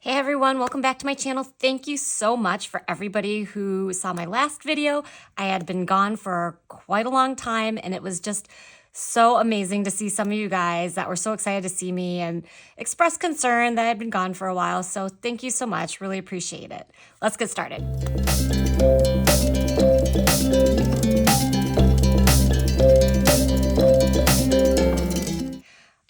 Hey everyone, welcome back to my channel. Thank you so much for everybody who saw my last video. I had been gone for quite a long time and it was just so amazing to see some of you guys that were so excited to see me and express concern that I'd been gone for a while. So thank you so much, really appreciate it. Let's get started.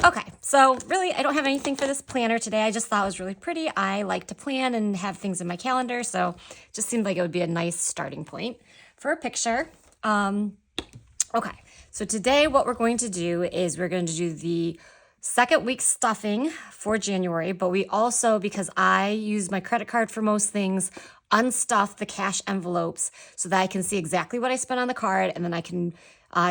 Okay, so really I don't have anything for this planner today. I just thought it was really pretty. I like to plan and have things in my calendar, so it just seemed like it would be a nice starting point for a picture. Okay, so today what we're going to do is we're going to do the second week stuffing for January, but we also, because I use my credit card for most things, unstuff the cash envelopes so that I can see exactly what I spent on the card, and then I can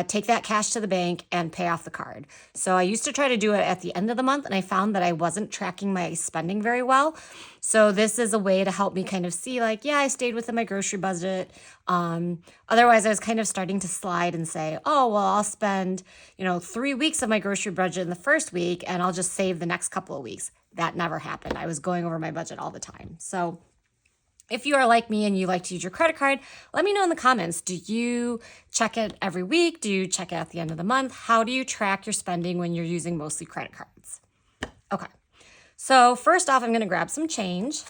take that cash to the bank and pay off the card. So I used to try to do it at the end of the month, and I found that I wasn't tracking my spending very well. So this is a way to help me kind of see, like, yeah, I stayed within my grocery budget. Otherwise, I was kind of starting to slide and say, oh, well, I'll spend, 3 weeks of my grocery budget in the first week, and I'll just save the next couple of weeks. That never happened. I was going over my budget all the time. So if you are like me and you like to use your credit card, let me know in the comments. Do you check it every week? Do you check it at the end of the month? How do you track your spending when you're using mostly credit cards? Okay, so first off, I'm going to grab some change.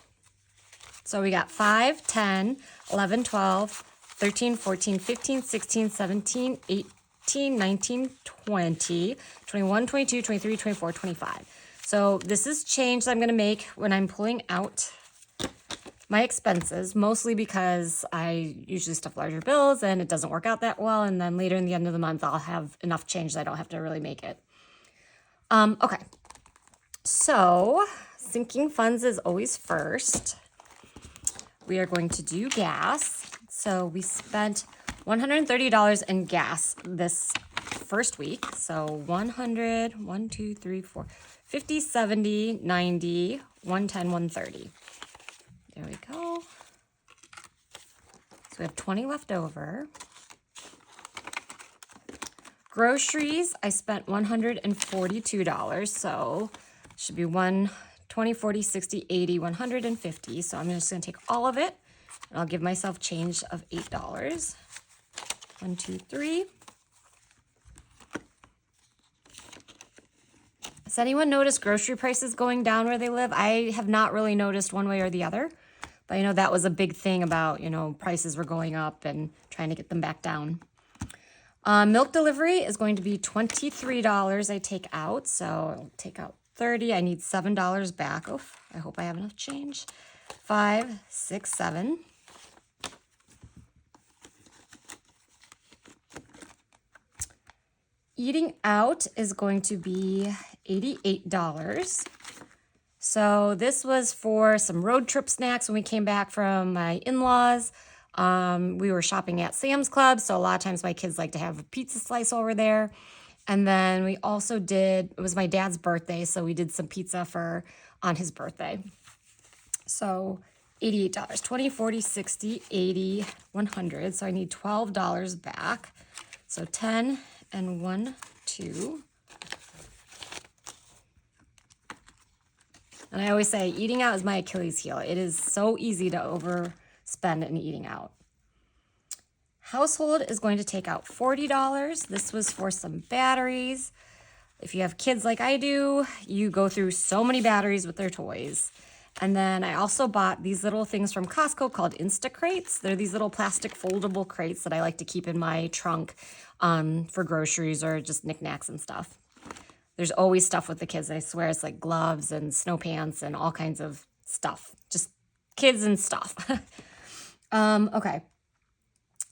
So we got 5, 10, 11, 12, 13, 14, 15, 16, 17, 18, 19, 20, 21, 22, 23, 24, 25. So this is change that I'm going to make when I'm pulling out my expenses, mostly because I usually stuff larger bills and it doesn't work out that well. And then later in the end of the month, I'll have enough change that I don't have to really make it. Okay, so sinking funds is always first. We are going to do gas. So we spent $130 in gas this first week. So 100, 1, 2, 3, 4, 50, 70, 90, 110, 130. There we go. So we have 20 left over. Groceries, I spent $142. So it should be 20, 40, 60, 80, 150. So I'm just going to take all of it and I'll give myself change of $8. 1, 2, 3. Has anyone noticed grocery prices going down where they live? I have not really noticed one way or the other. But that was a big thing about, prices were going up and trying to get them back down. Milk delivery is going to be $23 I take out. So I'll take out 30. I need $7 back. Oh, I hope I have enough change. 5, 6, 7. Eating out is going to be $88. So this was for some road trip snacks when we came back from my in-laws. We were shopping at Sam's Club, so a lot of times my kids like to have a pizza slice over there. And then we also it was my dad's birthday, so we did some pizza on his birthday. So $88, 20, 40, 60, 80, 100. So I need $12 back. So 10 and 1, 2. And I always say eating out is my Achilles heel. It is so easy to overspend in eating out. Household is going to take out $40. This was for some batteries. If you have kids like I do, you go through so many batteries with their toys. And then I also bought these little things from Costco called Insta Crates. They're these little plastic foldable crates that I like to keep in my trunk for groceries or just knickknacks and stuff. There's always stuff with the kids. I swear it's like gloves and snow pants and all kinds of stuff. Just kids and stuff. Okay.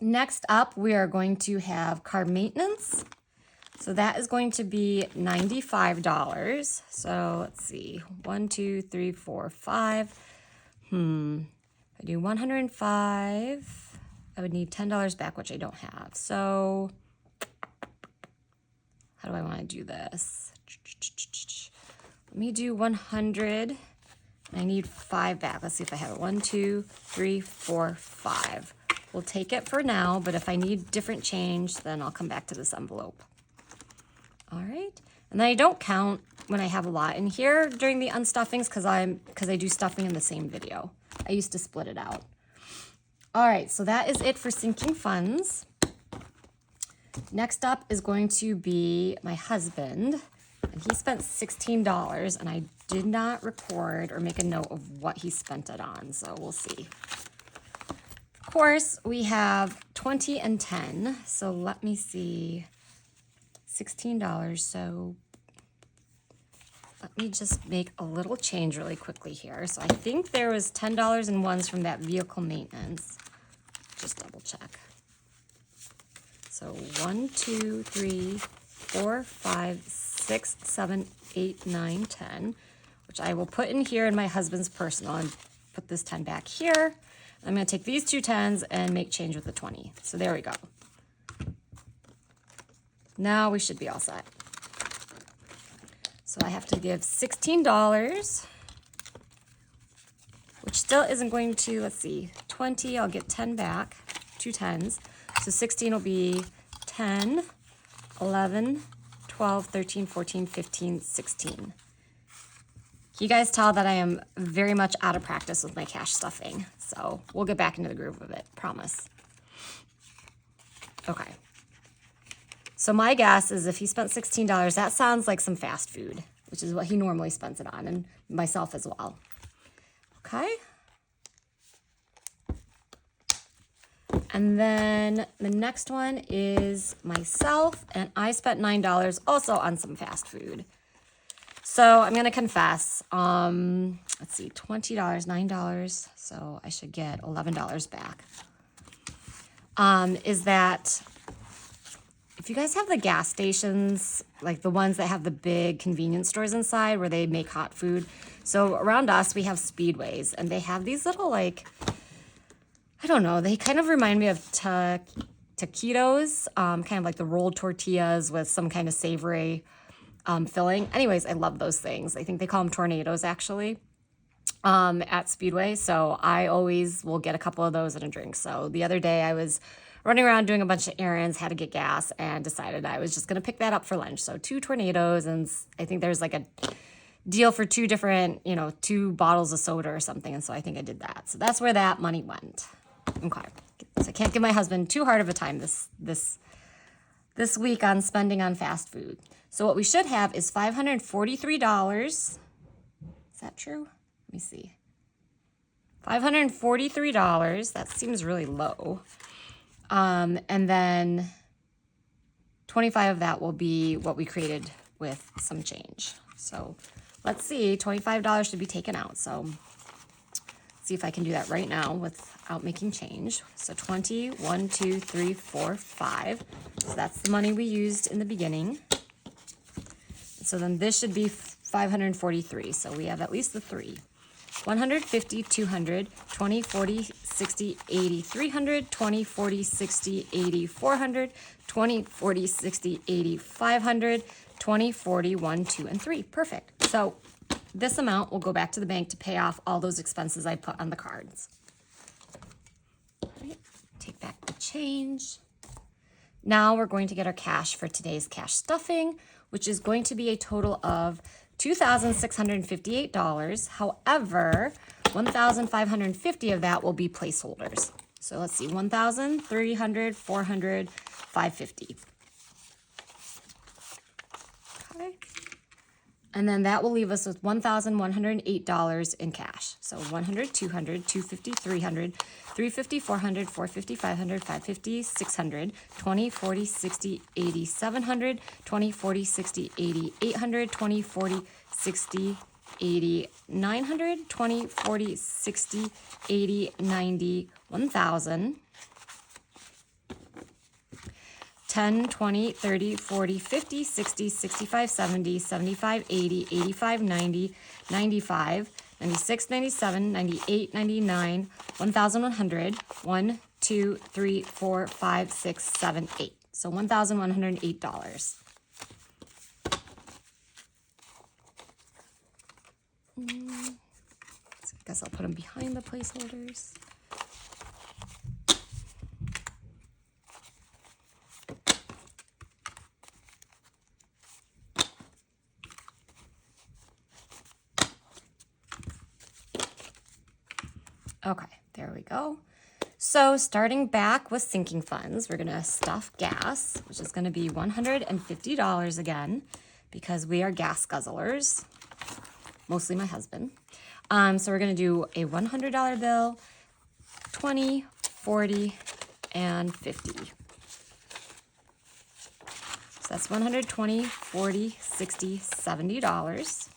Next up, we are going to have car maintenance. So that is going to be $95. So let's see. 1, 2, 3, 4, 5. I do 105. I would need $10 back, which I don't have. So how do I want to do this? Let me do 100. I need 5 back. Let's see if I have it. 1, 2, 3, 4, 5. We'll take it for now, but if I need different change, then I'll come back to this envelope. All right. And then I don't count when I have a lot in here during the unstuffings because I do stuffing in the same video. I used to split it out. All right, so that is it for sinking funds. Next up is going to be my husband, and he spent $16, and I did not record or make a note of what he spent it on, so we'll see. Of course, we have 20 and 10, so let me see. $16, so let me just make a little change really quickly here. So I think there was $10 in ones from that vehicle maintenance. Just double check. So 1, 2, 3, 4, 5, 6, 7, 8, 9, 10, which I will put in here in my husband's personal and put this 10 back here. I'm going to take these two 10s and make change with the 20. So there we go. Now we should be all set. So I have to give $16, which still isn't going to, let's see, 20, I'll get 10 back, two 10s. So 16 will be 10, 11, 12, 13, 14, 15, 16. You guys tell that I am very much out of practice with my cash stuffing. So we'll get back into the groove of it, promise. Okay. So my guess is if he spent $16, that sounds like some fast food, which is what he normally spends it on, and myself as well. Okay. And then the next one is myself, and I spent $9 also on some fast food. So I'm going to confess, let's see, $20, $9, so I should get $11 back. Is that if you guys have the gas stations, like the ones that have the big convenience stores inside where they make hot food. So around us, we have Speedways, and they have these little, like, I don't know, they kind of remind me of taquitos, kind of like the rolled tortillas with some kind of savory filling. Anyways, I love those things. I think they call them tornadoes, actually, at Speedway. So I always will get a couple of those and a drink. So the other day I was running around doing a bunch of errands, had to get gas, and decided I was just going to pick that up for lunch. So 2 tornadoes, and I think there's like a deal for 2 different, 2 bottles of soda or something. And so I think I did that. So that's where that money went. Okay. So I can't give my husband too hard of a time this week on spending on fast food. So what we should have is $543. Is that true? Let me see. $543. That seems really low. And then 25 of that will be what we created with some change. So let's see, $25 should be taken out. So let's see if I can do that right now without making change. So 20, 1, 2, 3, 4, 5. So that's the money we used in the beginning. So then this should be 543. So we have at least the 3. 150, 200, 20, 40, 60, 80, 300, 20, 40, 60, 80, 400, 20, 40, 60, 80, 500, 20, 40, 1, 2, and 3. Perfect. So this amount will go back to the bank to pay off all those expenses I put on the cards. All right, take back the change. Now we're going to get our cash for today's cash stuffing, which is going to be a total of $2,658. However, $1,550 of that will be placeholders. So let's see, 1,300, 400, 550. Okay. And then that will leave us with $1,108 in cash. So 100, 200, 250, 300, 350, 400, 450, 500, 550, 600, 20, 40, 60, 80, 700, 20, 40, 60, 80, 800, 20, 40, 60, 80, 900, 20, 40, 60, 80, 90, 1,000. 10, 20, 30, 40, 50, 60, 65, 70, 75, 80, 85, 90, 95, 96, 97, 98, 99, 1,100, 1, 2, 3, 4, 5, 6, 7, 8. So $1,108. So I guess I'll put them behind the placeholders. Okay, there we go. So starting back with sinking funds, we're gonna stuff gas, which is gonna be $150 again, because we are gas guzzlers, mostly my husband. So we're gonna do a $100 bill, 20, 40, and 50. So that's 120, 40, 60, $70.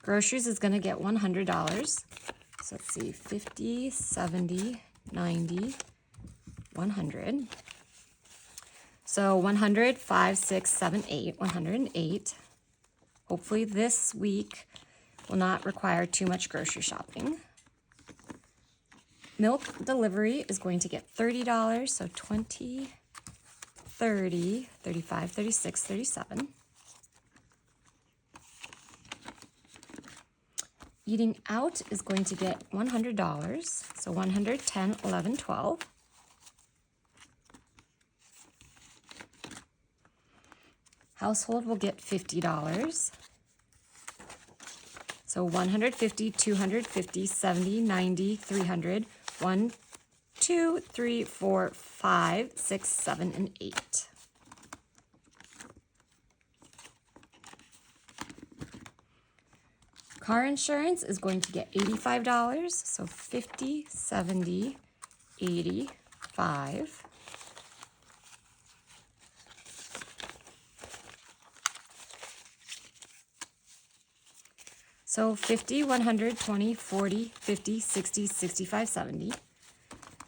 Groceries is gonna get $100. So let's see, 50, 70, 90, 100. So 100, 5, 6, 7, 8, 108. Hopefully this week will not require too much grocery shopping. Milk delivery is going to get $30, so 20, 30, 35, 36, 37. Eating out is going to get $100, so 110, 11, 12. Household will get $50. So 150, 250, 70, 90, 300, 1, 2, 3, 4, 5, 6, 7, and 8. Car insurance is going to get $85, so 50, 70, 80, 5. So 50, 100, 20, 40, 50, 60, 65, 70.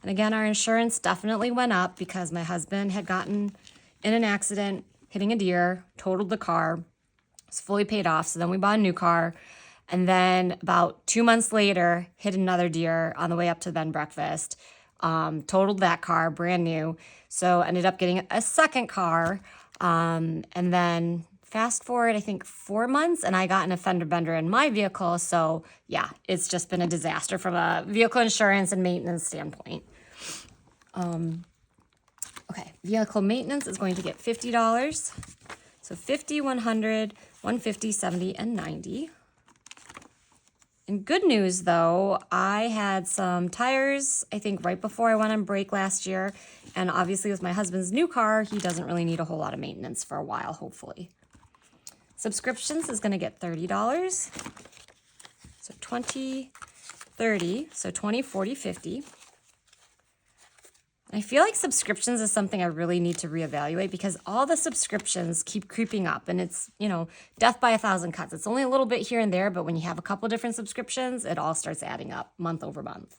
And again, our insurance definitely went up because my husband had gotten in an accident, hitting a deer, totaled the car, it's fully paid off. So then we bought a new car. And then about 2 months later, hit another deer on the way up to the bed and breakfast, totaled that car, brand new. So ended up getting a second car. And then fast forward, I think 4 months, and I got an fender bender in my vehicle. So yeah, it's just been a disaster from a vehicle insurance and maintenance standpoint. Okay, vehicle maintenance is going to get $50. So 50, 100, 150, 70, and 90. And good news though, I had some tires, I think right before I went on break last year. And obviously with my husband's new car, he doesn't really need a whole lot of maintenance for a while, hopefully. Subscriptions is gonna get $30. So 20, 30, so 20, 40, 50. I feel like subscriptions is something I really need to reevaluate because all the subscriptions keep creeping up and it's, you know, death by a thousand cuts. It's only a little bit here and there, but when you have a couple different subscriptions, it all starts adding up month over month.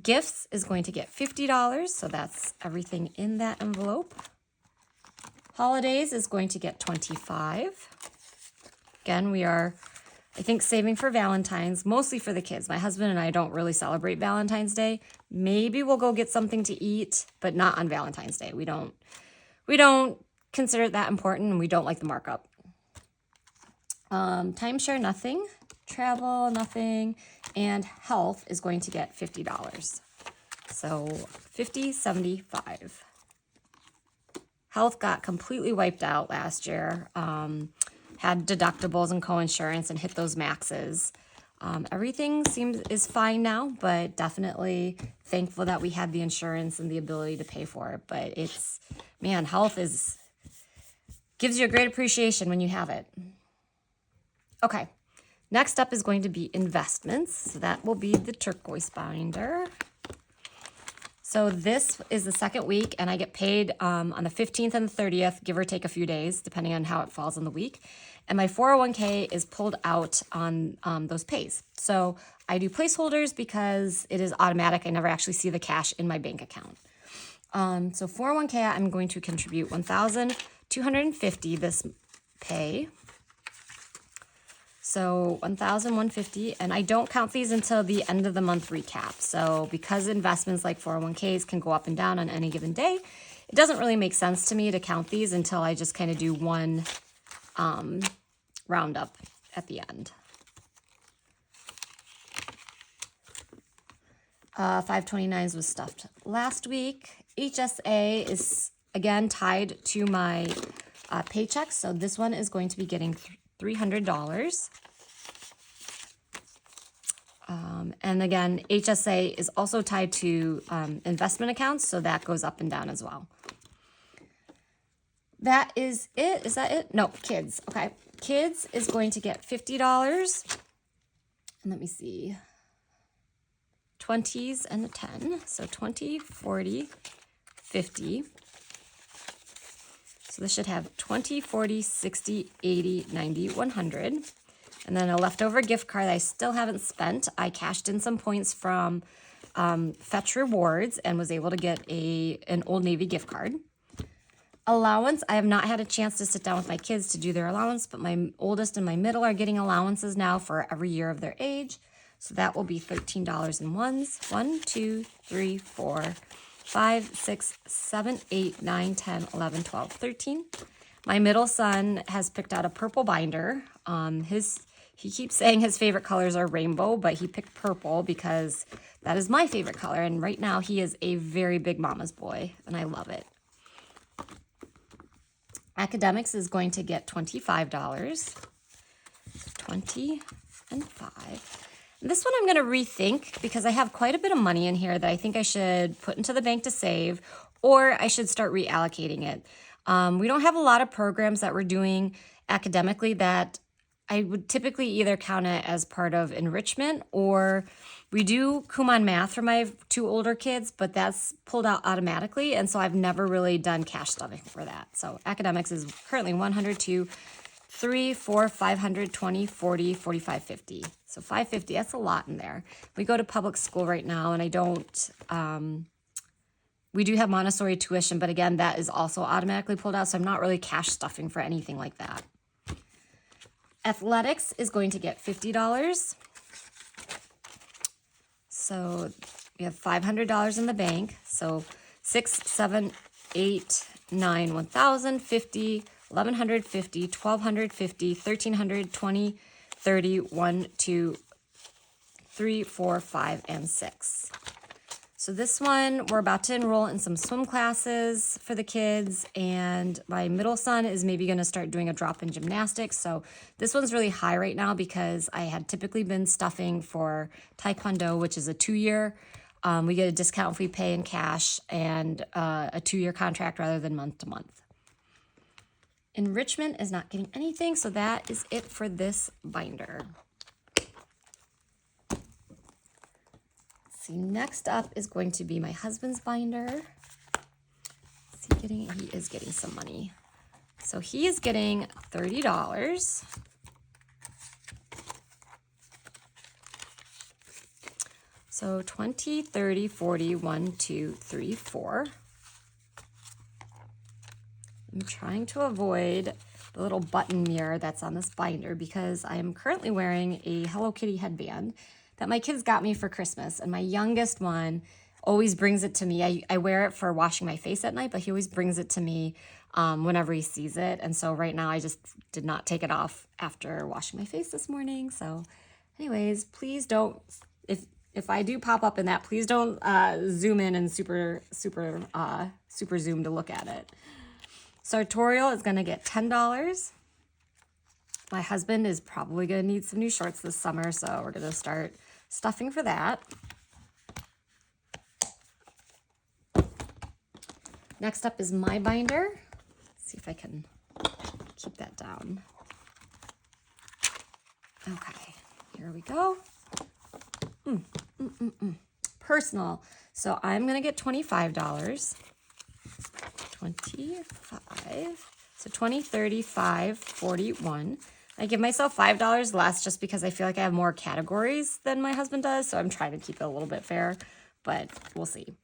Gifts is going to get $50, so that's everything in that envelope. Holidays is going to get $25. Again, we are, I think, saving for Valentine's, mostly for the kids. My husband and I don't really celebrate Valentine's Day. Maybe we'll go get something to eat, but not on Valentine's Day. We don't consider it that important, and we don't like the markup. Timeshare, nothing. Travel, nothing. And health is going to get $50. So 50, 75. Health got completely wiped out last year. Had deductibles and co-insurance and hit those maxes. Everything is fine now, but definitely thankful that we had the insurance and the ability to pay for it. But it's, man, health gives you a great appreciation when you have it. Okay, next up is going to be investments. So that will be the turquoise binder. So this is the second week, and I get paid on the 15th and the 30th, give or take a few days, depending on how it falls in the week. And my 401k is pulled out on those pays. So I do placeholders because it is automatic. I never actually see the cash in my bank account. So 401k, I'm going to contribute $1,250 this pay. So $1,150, and I don't count these until the end of the month recap. So because investments like 401ks can go up and down on any given day, it doesn't really make sense to me to count these until I just kind of do one roundup at the end. 529s was stuffed last week. HSA is again tied to my paychecks. So this one is going to be getting $300. And again, HSA is also tied to investment accounts, so that goes up and down as well. That is it. Is that it? No, kids. Okay. Kids is going to get $50. And let me see. 20s and a 10. So 20, 40, 50. So this should have 20, 40, 60, 80, 90, 100. And then a leftover gift card that I still haven't spent. I cashed in some points from Fetch Rewards and was able to get an Old Navy gift card. Allowance, I have not had a chance to sit down with my kids to do their allowance, but my oldest and my middle are getting allowances now for every year of their age. So that will be $13 in ones. 1, 2, 3, 4, 5, 6, 7, 8, 9, 10, 11, 12, 13. My middle son has picked out a purple binder. He keeps saying his favorite colors are rainbow, but he picked purple because that is my favorite color. And right now he is a very big mama's boy, and I love it. Academics is going to get $25. 20 and 5. And this one I'm going to rethink because I have quite a bit of money in here that I think I should put into the bank to save, or I should start reallocating it. We don't have a lot of programs that we're doing academically that I would typically either count it as part of enrichment, or we do Kumon math for my 2 older kids, but that's pulled out automatically. And so I've never really done cash stuffing for that. So academics is currently 100, 2, 3, 4, 500, 20, 40, 45, 50. So 550, that's a lot in there. We go to public school right now, and I don't, we do have Montessori tuition, but again, that is also automatically pulled out. So I'm not really cash stuffing for anything like that. Athletics is going to get $50. So we have $500 in the bank. So 6, 7, 8, 9, 1,000, 50, 1,150, 1,250, 1,300, 20, 30, 1, 2, 3, 4, 5, and 6. So this one, we're about to enroll in some swim classes for the kids, and my middle son is maybe going to start doing a drop in gymnastics. So this one's really high right now because I had typically been stuffing for Taekwondo, which is a 2-year. We get a discount if we pay in cash, and a 2-year contract rather than month to month. Enrichment is not getting anything, so that is it for this binder. See, next up is going to be my husband's binder. He is getting some money. So he is getting $30. So 20, 30, 40, 1, 2, 3, 4. I'm trying to avoid the little button mirror that's on this binder because I am currently wearing a Hello Kitty headband that my kids got me for Christmas. And my youngest one always brings it to me. I wear it for washing my face at night, but he always brings it to me whenever he sees it. And so right now I just did not take it off after washing my face this morning. So anyways, please don't, if I do pop up in that, please don't zoom in and super zoom to look at it. Sartorial is gonna get $10. My husband is probably gonna need some new shorts this summer, so we're gonna start stuffing for that. Next up is my binder. Let's see if I can keep that down. Okay, here we go. Personal. So I'm gonna get $25. 25. So 20, 30, 5, 41. I give myself $5 less just because I feel like I have more categories than my husband does. So I'm trying to keep it a little bit fair, but we'll see.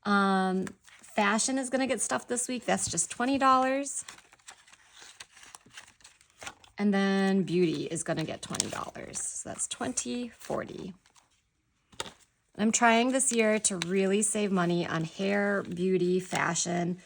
Fashion is going to get stuffed this week. That's just $20. And then beauty is going to get $20. So that's 20, 40. I'm trying this year to really save money on hair, beauty, fashion.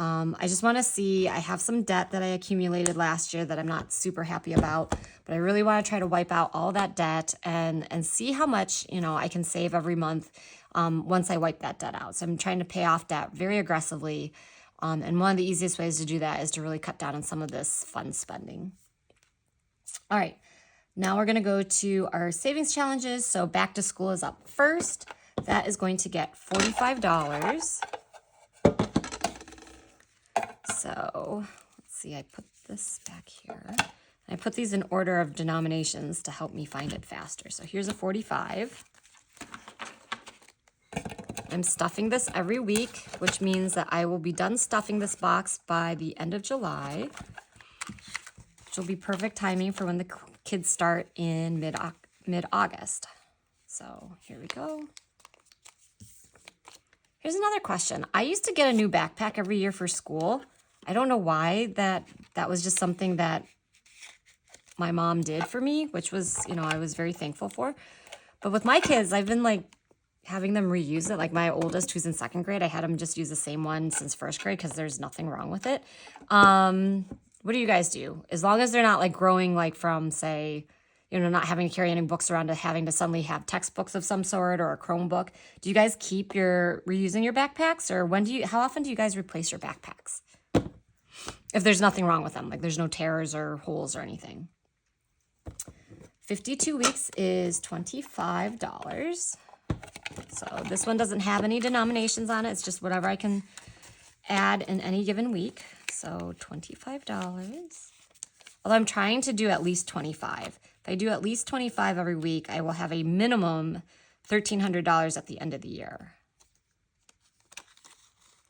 I just want to see, I have some debt that I accumulated last year that I'm not super happy about, but I really want to try to wipe out all that debt and see how much, I can save every month once I wipe that debt out. So I'm trying to pay off debt very aggressively And one of the easiest ways to do that is to really cut down on some of this fun spending. All right, now we're gonna go to our savings challenges. So back to school is up first. That is going to get $45. So let's see, I put this back here. I put these in order of denominations to help me find it faster. So here's a 45. I'm stuffing this every week, which means that I will be done stuffing this box by the end of July, which will be perfect timing for when the kids start in mid-August. So here we go. Here's another question. I used to get a new backpack every year for school. I don't know why that was just something that my mom did for me, which was, I was very thankful for. But with my kids, I've been like having them reuse it. Like my oldest, who's in 2nd grade, I had him just use the same one since 1st grade because there's nothing wrong with it. What do you guys do? As long as they're not like growing like from, say, not having to carry any books around to having to suddenly have textbooks of some sort or a Chromebook. Do you guys keep reusing your backpacks, or how often do you guys replace your backpacks? If there's nothing wrong with them, like there's no tears or holes or anything. 52 weeks is $25. So this one doesn't have any denominations on it. It's just whatever I can add in any given week. So $25. Although I'm trying to do at least 25. If I do at least 25 every week, I will have a minimum $1,300 at the end of the year,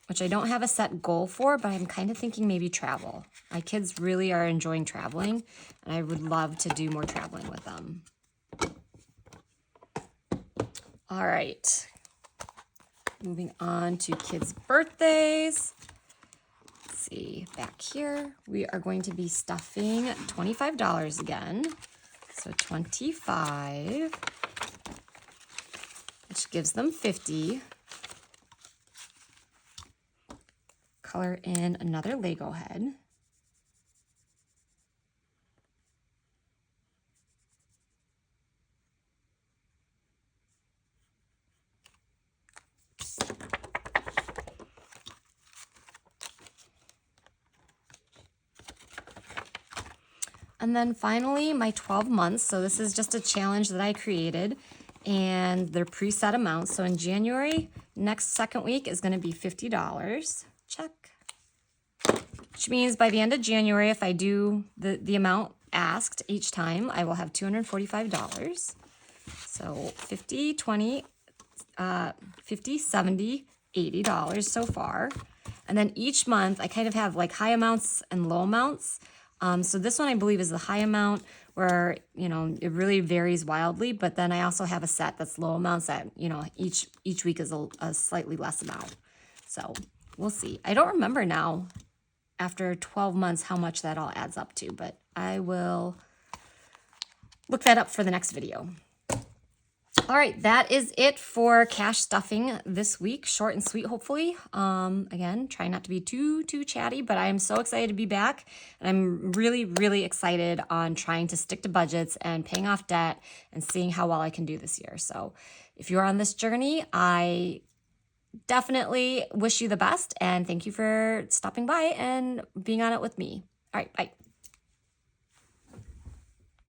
which I don't have a set goal for, but I'm kind of thinking maybe travel. My kids really are enjoying traveling, and I would love to do more traveling with them. All right, moving on to kids' birthdays. Let's see, back here, we are going to be stuffing $25 again. So 25, which gives them 50. Color in another Lego head. And then finally, my 12 months. So this is just a challenge that I created, and they're preset amounts. So in January, next 2nd week is going to be $50. Check. Which means by the end of January, if I do the amount asked each time, I will have $245. So 50, 20, 50, 70, $80 so far. And then each month, I kind of have like high amounts and low amounts. So this one I believe is the high amount where, it really varies wildly. But then I also have a set that's low amounts that, each week is a slightly less amount. So we'll see. I don't remember now after 12 months how much that all adds up to, but I will look that up for the next video. All right, that is it for cash stuffing this week. Short and sweet, hopefully. Again, try not to be too chatty, but I am so excited to be back. And I'm really, really excited on trying to stick to budgets and paying off debt and seeing how well I can do this year. So if you're on this journey, I definitely wish you the best. And thank you for stopping by and being on it with me. All right, bye.